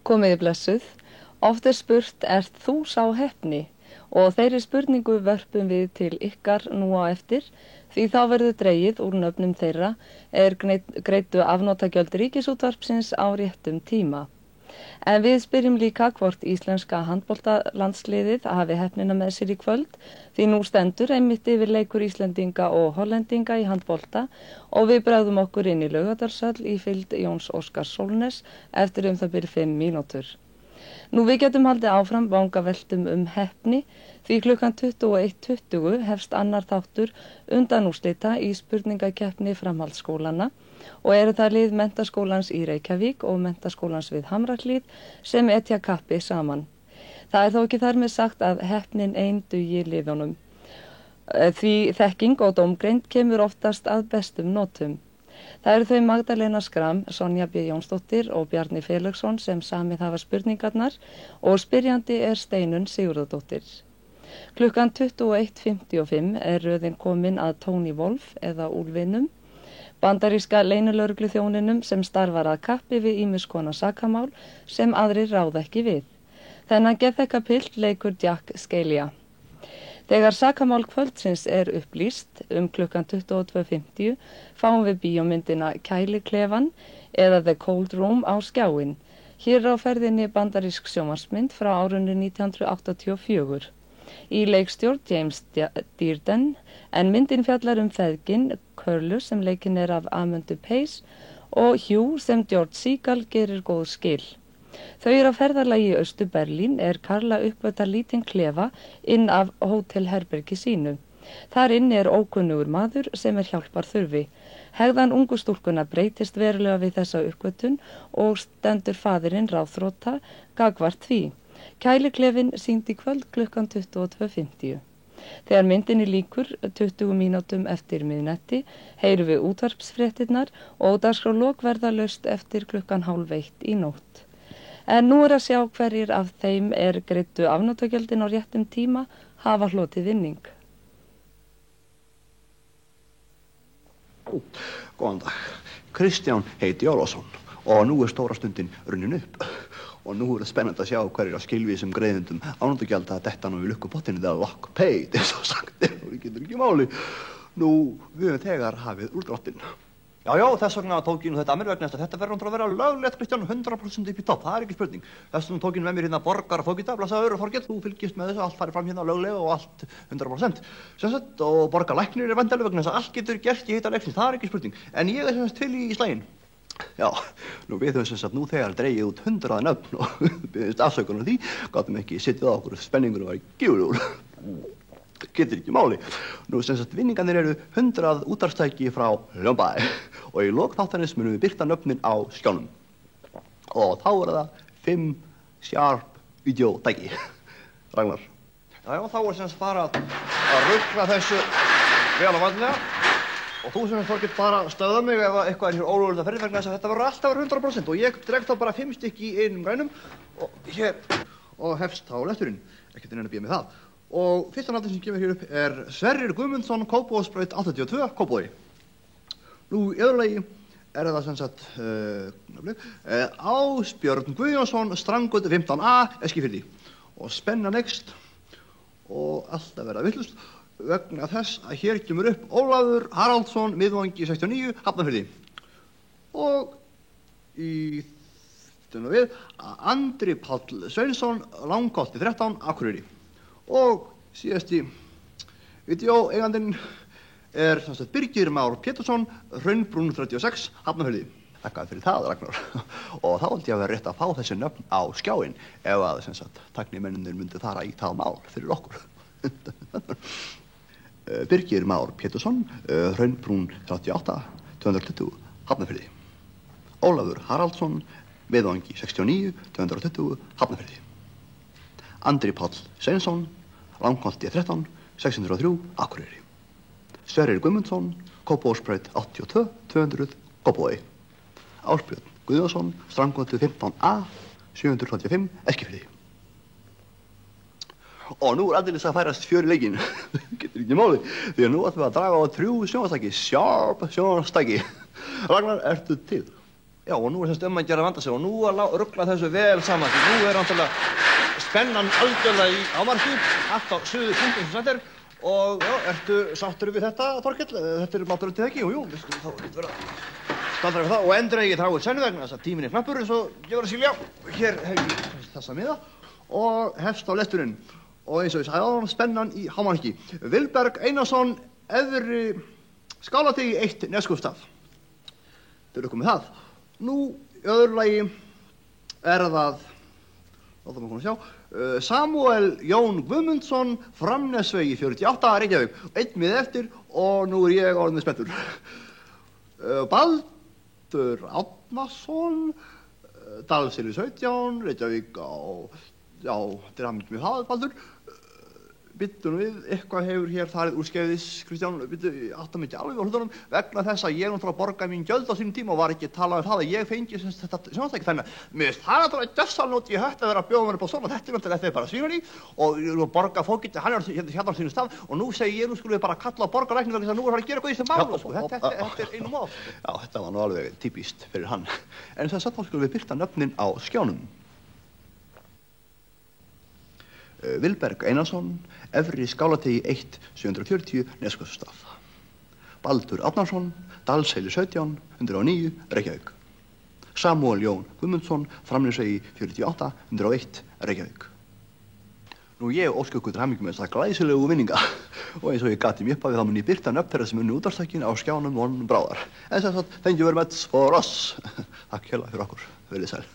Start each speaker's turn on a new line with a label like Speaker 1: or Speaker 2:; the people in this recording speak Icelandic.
Speaker 1: Komiði blessuð. Oft spurt, ert þú sá heppni? Og þeirri spurningu vörpum við til ykkar nú á eftir, því þá verður dregið úr nöfnum þeirra greiddu afnotagjöld Ríkisútvarpsins á réttum tíma. En við spyrjum líka hvort íslenska handboltalandsliðið hafi heppnina með sér í kvöld, því nú stendur einmitt yfir leikur Íslendinga og Hollendinga í handbolta og við bregðum okkur inn í Laugardalshöll í fylgd Jóns Óskars Sólnes eftir það byrja 5 mínútur. Nú við getum haldið áfram vangaveltum heppni því klukkan 21:20 hefst annar þáttur undanúrslita í spurningakeppni framhaldsskólana og eru það lið Menntaskólans í Reykjavík og Menntaskólans við Hamrahlíð sem etja kappi saman. Það þó ekki þar með sagt að heppnin ein dugi liðunum. Því þekking og dómgreind kemur oftast að bestum notum. Það eru þau Magdalena Skram, Sonja B. Jónsdóttir og Bjarni Felixson sem samið hafa spurningarnar og spyrjandi Steinunn Sigurðardóttir. Klukkan 21:55 röðin komin að Tony Wolf eða Úlfinum, bandaríska leynilögregluþjóninum sem starfar að kappi við ýmiss konar sakamál sem aðrir ráða ekki við. Þennan geðþekka pilt leikur Jack Scalia. Þegar sakamál kvöldsins upplýst klukkan 22:50 fáum við bíómyndina Kæliklefan eða The Cold Room á skjáinn. Hér á ferðinni bandarísk sjónvarpsmynd frá árinu 1984. Í leikstjórn James Dearden en myndin fjallar feðgin Curlu sem leikin af Amandu Pace og Hugh sem George Segal gerir góð skil. Þau eru á ferðalagi í Austur-Berlín Karla uppgötar lítinn klefa inn af hótelherbergi sínu. Þar inni ókunnugur maður sem hjálpar þurfi. Hegðan ungu stúlkuna breytist verulega við þessa uppgötun og stendur faðirinn ráðþrota gagnvart því. Kæliklefinn sýnd í kvöld klukkan 22:50. Þegar myndinni lýkur 20 mínútum eftir miðnætti heyrum við útvarpsfréttirnar og dagskrárlok verða laust eftir klukkan 12:30 í nótt. En nú að sjá hverjir af þeim greiddu afnotagjöldin á réttum tíma hafa hlotið vinning.
Speaker 2: Góðan dag. Kristján heiti Ólafsson og nú stóra stundin runnin upp. Og nú spennandi að sjá hverjir á skilvísum greiðendum afnotagjalda að detta nú í lukkupottinu eða lock paid, eins og sagt og við getum ekki máli. Nú, við höfum þegar hafið úrdráttinn. Já, þess vegna tók ég nú þetta að mér vegna þess að þetta verður að vera löglegt, Kristján, 100% upp í topp, það ekki spurning. Þess vegna tók ég með mér hérna borgar og fókita, blessaður og Þorkell, þú fylgist með þessu, allt farið fram hérna löglega og allt 100%. Sem sagt, og borgarlæknir vandalega vegna þess að allt getur gert í heita leiksins, það ekki spurning. En ég sem sagt til í slaginn. Já, nú við höfum sem sagt nú þegar dregið út 100 nöfn og byggðist afsökunar því, gátum ekki sittið á okkur, spenningunum var gífurlegur. Getur ekki máli. Nú sem sagt vinningarnir eru 100 útvarpstæki frá Hljómbæ og í lok þáttarins munum við birta nöfnin á skjánum. Og þá það 5 sharp videótæki. Ragnar. Já, þá sem sagt bara að rugla þessu vel á vandlega. Og þú sem Þorkell bara stöðða mig ef eitthvað hér ólögulegt að ferði vegna þess að þetta verður alltaf 100% og ég dreg þá bara 5 stykki í einum grænum og hér og hefst þá lesturinn. Ekkert að býja með það. Og fyrsta nafnið sem kemur hér upp Sverrir Guðmundsson, Kópavogsbraut 82, Kópavogi. Nú í öðru lagi það sem sagt Ásbjörn Guðjónsson, Strandgötu 15a, Eskifirði. Og spenna next og alltaf verða villust vegna þess að hér kemur upp Ólafur Haraldsson, Miðvangi 69, Hafnarfirði. Og í þennan við Andri Páll Sveinsson, Langholti 13, Akureyri. Og síðasti vídeóeigandinn sem sagt Birgir Már Pétursson, Hraunbrún 36, Hafnarfirði. Þakkaði fyrir það, Ragnar. Og þá held ég að vera rétt að fá þessi nöfn á skjáinn ef að sem sagt tæknimennirnir myndu fara í það mál fyrir okkur. Birgir Már Pétursson, Hraunbrún 38, 220, Hafnarfirði. Ólafur Haraldsson, Miðvangi 69, 220, Hafnarfirði. Andri Páll Sveinsson, Langholti 13, 603, Akureyri. Sverrir Guðmundsson, Kópavogsbraut 82, 200, Kópavogi. Ásbjörn Guðjónsson, Strandgötu 15a, 725, Eskifirði. Og nú aldeilis að færast fjör í leikinn. Getur ekki máli, því að nú ætlum við að draga á 3 sjónvarpstæki, sharp sjónvarpstæki. Ragnar, ertu til? Já, og nú semst að gera að vanda sig og nú að rugla þessu vel saman því nú náttúrulega spennan algjörlega í ámarki, allt á suðu punktum sem þetta og já, ertu sáttur við þetta, Þorkell? Þetta mátur til ekki? Jú, við skulum þá lítið vera staldra við það og endregi þráið senn vegna þess að tíminn knappur eins og ég var að skilja. Hér hef ég þessa miða og hefst á lesturinn og eins og ég sagði spennan í hámarki. Vilberg Einarsson, Efri Skálategi 1 Neskúfstað. Þau eru komið það. Nú, í öðru lagi það, látum við koma að sjá, Samúel Jón Guðmundsson, Framnesvegi 48, Reykjavík, einn mið eftir og nú ég orðinn spenntur. Baldur Árnason, Dalseyri 17, Reykjavík já, þetta hann mikið með það, Baldur. Byttu nú við, eitthvað hefur hér farið úrskeiðis, Kristján, byttu, áttum ekki alveg á hlutunum vegna þess að ég náttúrulega borgaði mín gjöld á sínum tíma og var ekki að tala það að ég fengi þetta sjónastæki þannig að mér finnst það náttúrulega dössaln út í hött að vera að bjóða mér upp á svona, þetta er bara svínarí og ég borga fólkið, hann hérna á sínum stað og nú segi ég, nú skulum við bara kalla á borgarlæknir vegna þess að nú er hann að gera eitthvað í þessu máli sko, þetta einu mál. Já, þetta var nú alveg típist fyrir hann. En þess að þá skulum við birta nöfnin á skjánum. Vilberg Einarsson, Efri Skálategi 1, 740, Neskúfstað. Baldur Árnason, Dalseyri 17, 109, Reykjavík. Samúel Jón Guðmundsson, Framnesvegi 48, 101, Reykjavík. Nú ég óska ykkur til hamingju með þessa glæsilegu vinninga og eins og ég gati mér upp af því þá mun ég birta nöfn þeirra sem unnu útvarpstækin á skjánum von bráðar. En sem sagt, thank you very much for us. Takk hérlega fyrir okkur. Verið sæl.